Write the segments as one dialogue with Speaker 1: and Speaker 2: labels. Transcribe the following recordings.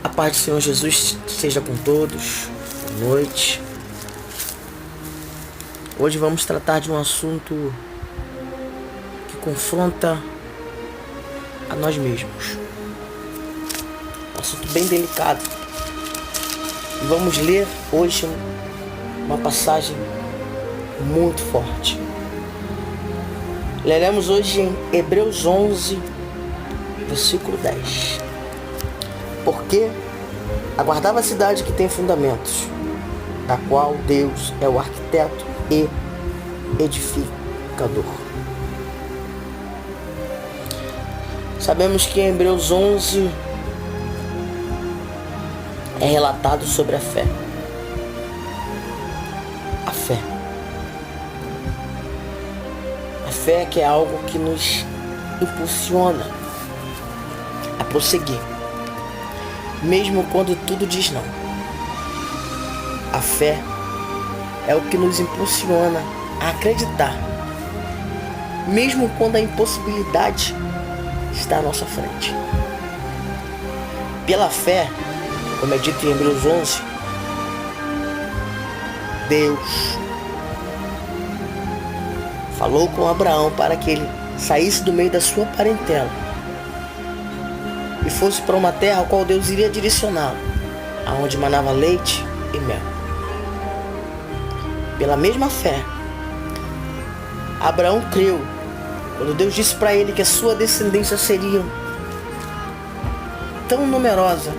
Speaker 1: A paz do Senhor Jesus seja com todos. Boa noite. Hoje vamos tratar de um assunto que confronta a nós mesmos. Um assunto bem delicado. E vamos ler hoje uma passagem muito forte. Leremos hoje em Hebreus 11, versículo 10. Porque aguardava a cidade que tem fundamentos, da qual Deus é o arquiteto e edificador. Sabemos que em Hebreus 11 é relatado sobre a fé. A fé. A fé que é algo que nos impulsiona a prosseguir, mesmo quando tudo diz não. A fé é o que nos impulsiona a acreditar, mesmo quando a impossibilidade está à nossa frente. Pela fé, como é dito em Hebreus 11, Deus falou com Abraão para que ele saísse do meio da sua parentela e fosse para uma terra a qual Deus iria direcioná-lo, aonde manava leite e mel. Pela mesma fé, Abraão creu quando Deus disse para ele que a sua descendência seria tão numerosa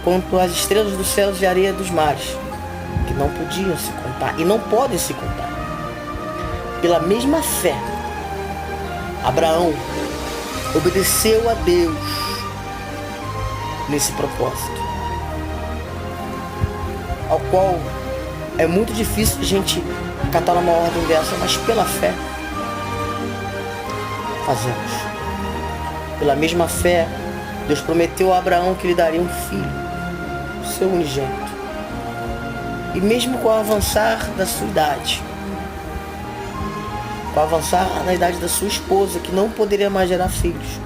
Speaker 1: quanto as estrelas dos céus e a areia dos mares, que não podiam se contar e não podem se contar. Pela mesma fé, Abraão obedeceu a Deus nesse propósito, ao qual é muito difícil a gente acatar uma ordem dessa, mas pela fé fazemos. Pela mesma fé, Deus prometeu a Abraão que lhe daria um filho, seu unigênito. E mesmo com o avançar da sua idade, com o avançar na idade da sua esposa, que não poderia mais gerar filhos,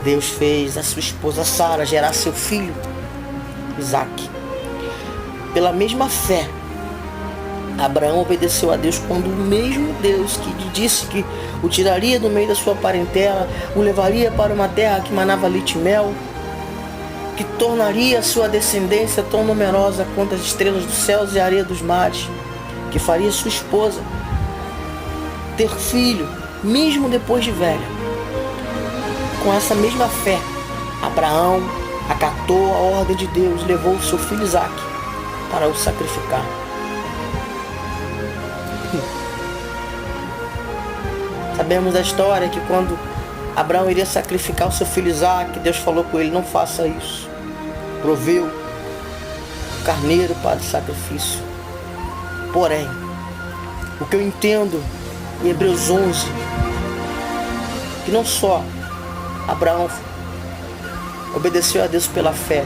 Speaker 1: Deus fez a sua esposa Sara gerar seu filho, Isaque. Pela mesma fé, Abraão obedeceu a Deus quando o mesmo Deus que lhe disse que o tiraria do meio da sua parentela, o levaria para uma terra que manava leite e mel, que tornaria a sua descendência tão numerosa quanto as estrelas dos céus e a areia dos mares, que faria sua esposa ter filho, mesmo depois de velha. Com essa mesma fé, Abraão acatou a ordem de Deus, levou o seu filho Isaque para o sacrificar. Sabemos da história que quando Abraão iria sacrificar o seu filho Isaque, Deus falou com ele: não faça isso. Proveu o carneiro para o sacrifício. Porém, o que eu entendo em Hebreus 11, que não só Abraão obedeceu a Deus pela fé,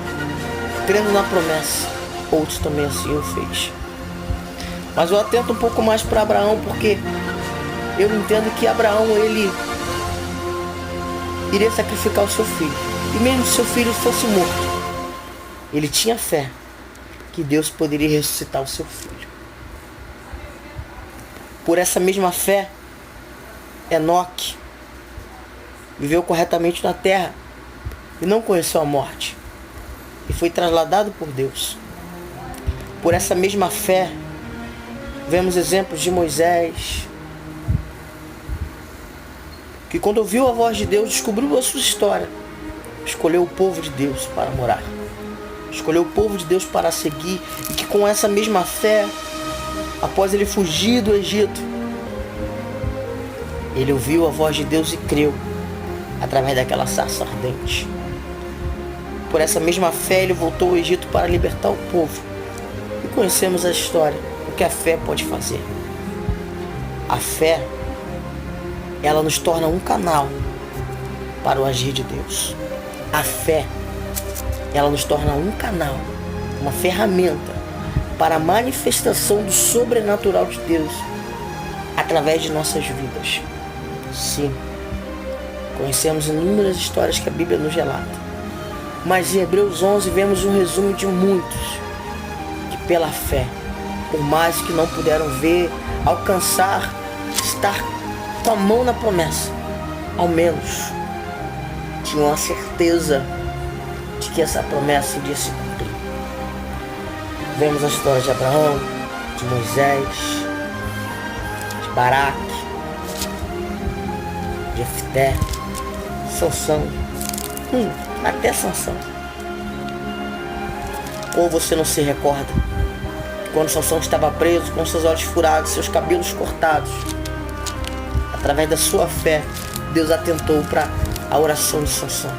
Speaker 1: crendo na promessa, outros também assim o fez. Mas eu atento um pouco mais para Abraão, porque eu entendo que Abraão, ele iria sacrificar o seu filho. E mesmo se seu filho fosse morto, ele tinha fé que Deus poderia ressuscitar o seu filho. Por essa mesma fé, Enoque viveu corretamente na terra e não conheceu a morte, e foi trasladado por Deus. Por essa mesma fé, vemos exemplos de Moisés, que quando ouviu a voz de Deus, descobriu a sua história, escolheu o povo de Deus para morar, escolheu o povo de Deus para seguir, e que com essa mesma fé, após ele fugir do Egito, ele ouviu a voz de Deus e creu através daquela sarça ardente. Por essa mesma fé, ele voltou ao Egito para libertar o povo. E conhecemos a história, o que a fé pode fazer. A fé, ela nos torna um canal para o agir de Deus. A fé, ela nos torna um canal, uma ferramenta para a manifestação do sobrenatural de Deus através de nossas vidas. Sim, conhecemos inúmeras histórias que a Bíblia nos relata. Mas em Hebreus 11 vemos um resumo de muitos que pela fé, por mais que não puderam ver, alcançar, estar com a mão na promessa, ao menos tinham a certeza de que essa promessa iria se cumprir. Vemos a história de Abraão, de Moisés, de Baraque, de Jefté, Sansão, até Sansão. Ou você não se recorda quando Sansão estava preso, com seus olhos furados, seus cabelos cortados? Através da sua fé, Deus atentou para a oração de Sansão.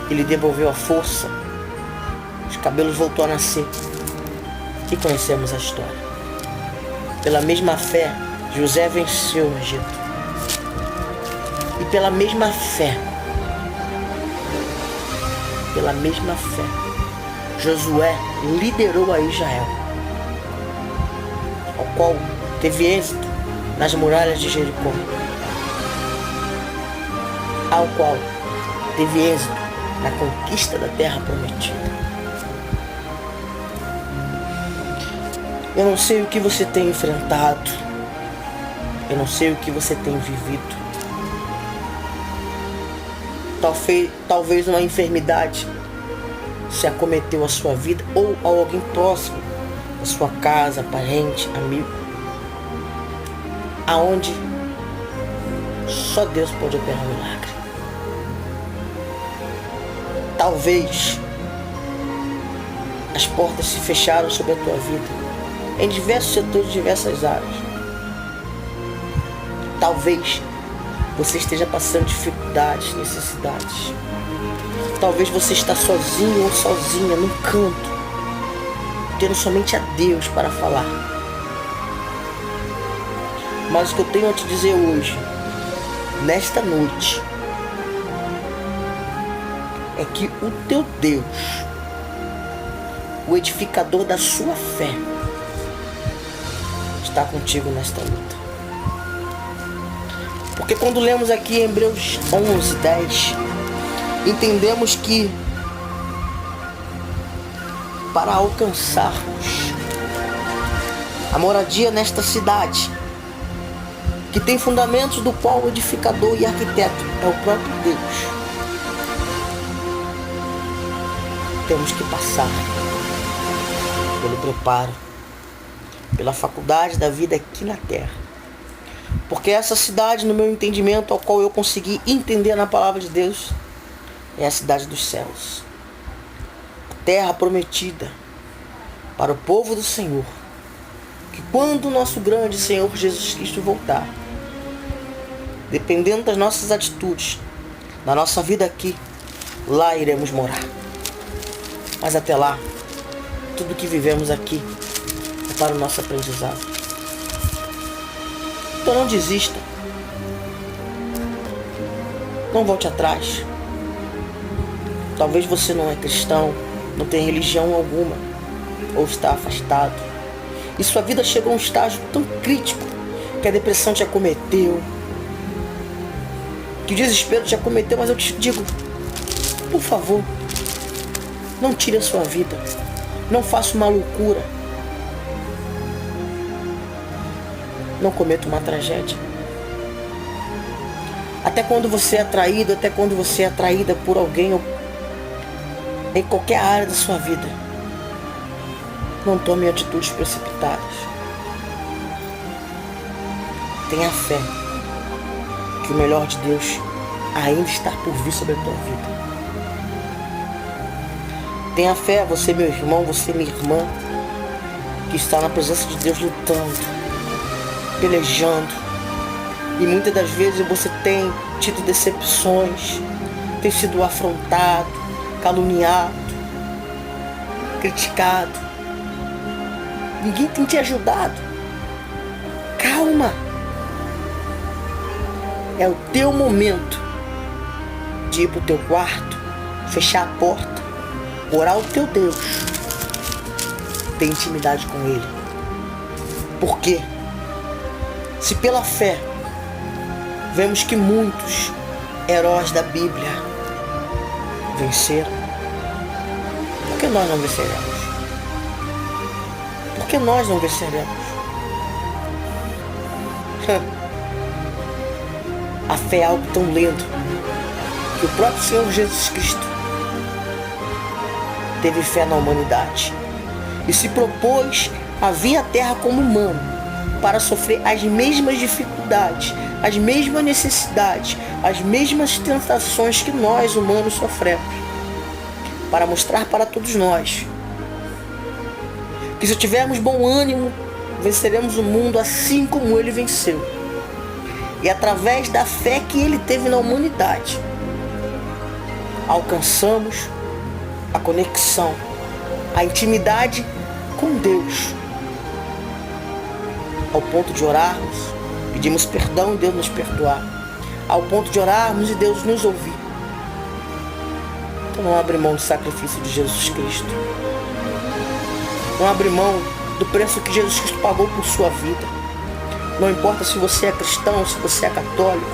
Speaker 1: Ele devolveu a força, os cabelos voltou a nascer. E conhecemos a história. Pela mesma fé, José venceu o Egito. E pela mesma fé, Josué liderou a Israel, ao qual teve êxito nas muralhas de Jericó, ao qual teve êxito na conquista da terra prometida. Eu não sei o que você tem enfrentado, eu não sei o que você tem vivido. Talvez uma enfermidade se acometeu a sua vida ou a alguém próximo, a sua casa, parente, amigo, aonde só Deus pode operar um milagre. Talvez as portas se fecharam sobre a tua vida em diversos setores, diversas áreas. Talvez você esteja passando dificuldades, necessidades. Talvez você está sozinho ou sozinha num canto, tendo somente a Deus para falar. Mas o que eu tenho a te dizer hoje, nesta noite, é que o teu Deus, o edificador da sua fé, está contigo nesta luta. Porque quando lemos aqui em Hebreus 11, 10, entendemos que para alcançarmos a moradia nesta cidade, que tem fundamentos do qual o edificador e arquiteto é o próprio Deus, temos que passar pelo preparo, pela faculdade da vida aqui na terra. Porque essa cidade, no meu entendimento, ao qual eu consegui entender na palavra de Deus, é a cidade dos céus. A terra prometida para o povo do Senhor. Que quando o nosso grande Senhor Jesus Cristo voltar, dependendo das nossas atitudes, da nossa vida aqui, lá iremos morar. Mas até lá, tudo que vivemos aqui é para o nosso aprendizado. Então não desista. Não volte atrás. Talvez você não é cristão, não tem religião alguma, ou está afastado. E sua vida chegou a um estágio tão crítico que a depressão te acometeu, que o desespero te acometeu, mas eu te digo, por favor, não tire a sua vida. Não faça uma loucura. Não cometa uma tragédia. Até quando você é traído, até quando você é traída por alguém ou em qualquer área da sua vida, não tome atitudes precipitadas. Tenha fé que o melhor de Deus ainda está por vir sobre a tua vida. Tenha fé, você meu irmão, você minha irmã, que está na presença de Deus lutando, pelejando. E muitas das vezes você tem tido decepções, tem sido afrontado, caluniado, criticado. Ninguém tem te ajudado. Calma. É o teu momento de ir para o teu quarto, fechar a porta, orar ao teu Deus, ter intimidade com Ele. Por quê? Se pela fé vemos que muitos heróis da Bíblia venceram, que nós não venceremos? Por que nós não venceremos? A fé é algo tão lindo que o próprio Senhor Jesus Cristo teve fé na humanidade e se propôs a vir à Terra como humano para sofrer as mesmas dificuldades, as mesmas necessidades, as mesmas tentações que nós humanos sofremos, para mostrar para todos nós que se tivermos bom ânimo, venceremos o mundo assim como ele venceu. E através da fé que ele teve na humanidade, alcançamos a conexão, a intimidade com Deus, ao ponto de orarmos, pedimos perdão e Deus nos perdoar, ao ponto de orarmos e Deus nos ouvir. Então não abre mão do sacrifício de Jesus Cristo. Não abre mão do preço que Jesus Cristo pagou por sua vida. Não importa se você é cristão, se você é católico,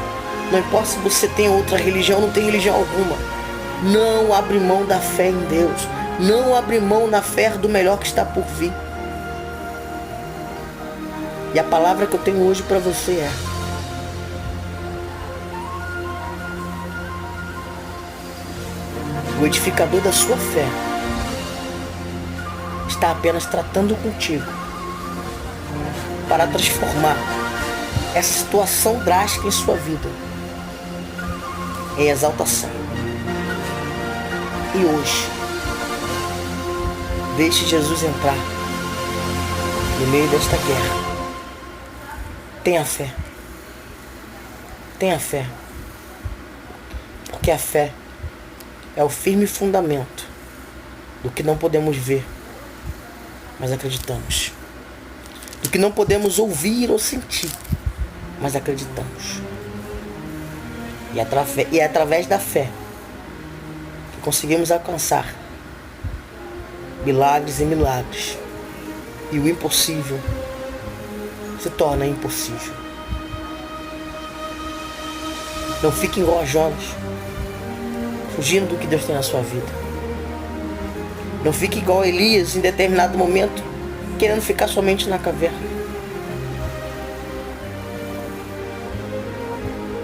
Speaker 1: não importa se você tem outra religião, não tem religião alguma. Não abre mão da fé em Deus. Não abre mão da fé do melhor que está por vir. E a palavra que eu tenho hoje para você é: o edificador da sua fé está apenas tratando contigo para transformar essa situação drástica em sua vida em exaltação. E hoje, deixe Jesus entrar no meio desta guerra. Tenha fé. Tenha fé. Porque a fé é o firme fundamento do que não podemos ver, mas acreditamos. Do que não podemos ouvir ou sentir, mas acreditamos. E é através da fé que conseguimos alcançar milagres e milagres. E o impossível se torna impossível. Não fique igual a Jonas, fugindo do que Deus tem na sua vida. Não fique igual a Elias em determinado momento, querendo ficar somente na caverna.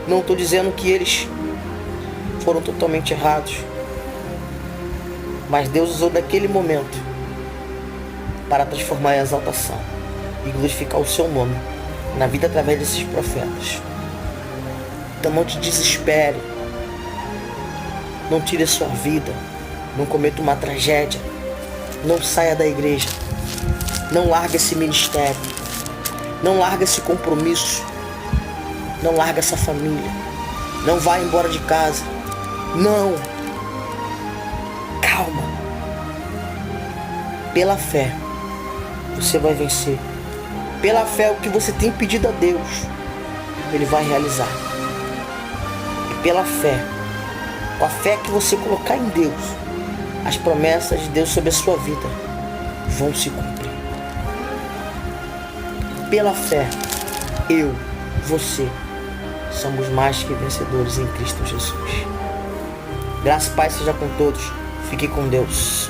Speaker 1: Não estou dizendo que eles foram totalmente errados, mas Deus usou daquele momento para transformar em exaltação e glorificar o seu nome na vida através desses profetas. Então não te desespere, não tire a sua vida, não cometa uma tragédia, não saia da igreja, não largue esse ministério, não largue esse compromisso, não largue essa família, não vá embora de casa, não. Calma. Pela fé você vai vencer. Pela fé, o que você tem pedido a Deus, Ele vai realizar. E pela fé, com a fé que você colocar em Deus, as promessas de Deus sobre a sua vida vão se cumprir. Pela fé, eu, você, somos mais que vencedores em Cristo Jesus. Graça e paz seja com todos. Fique com Deus.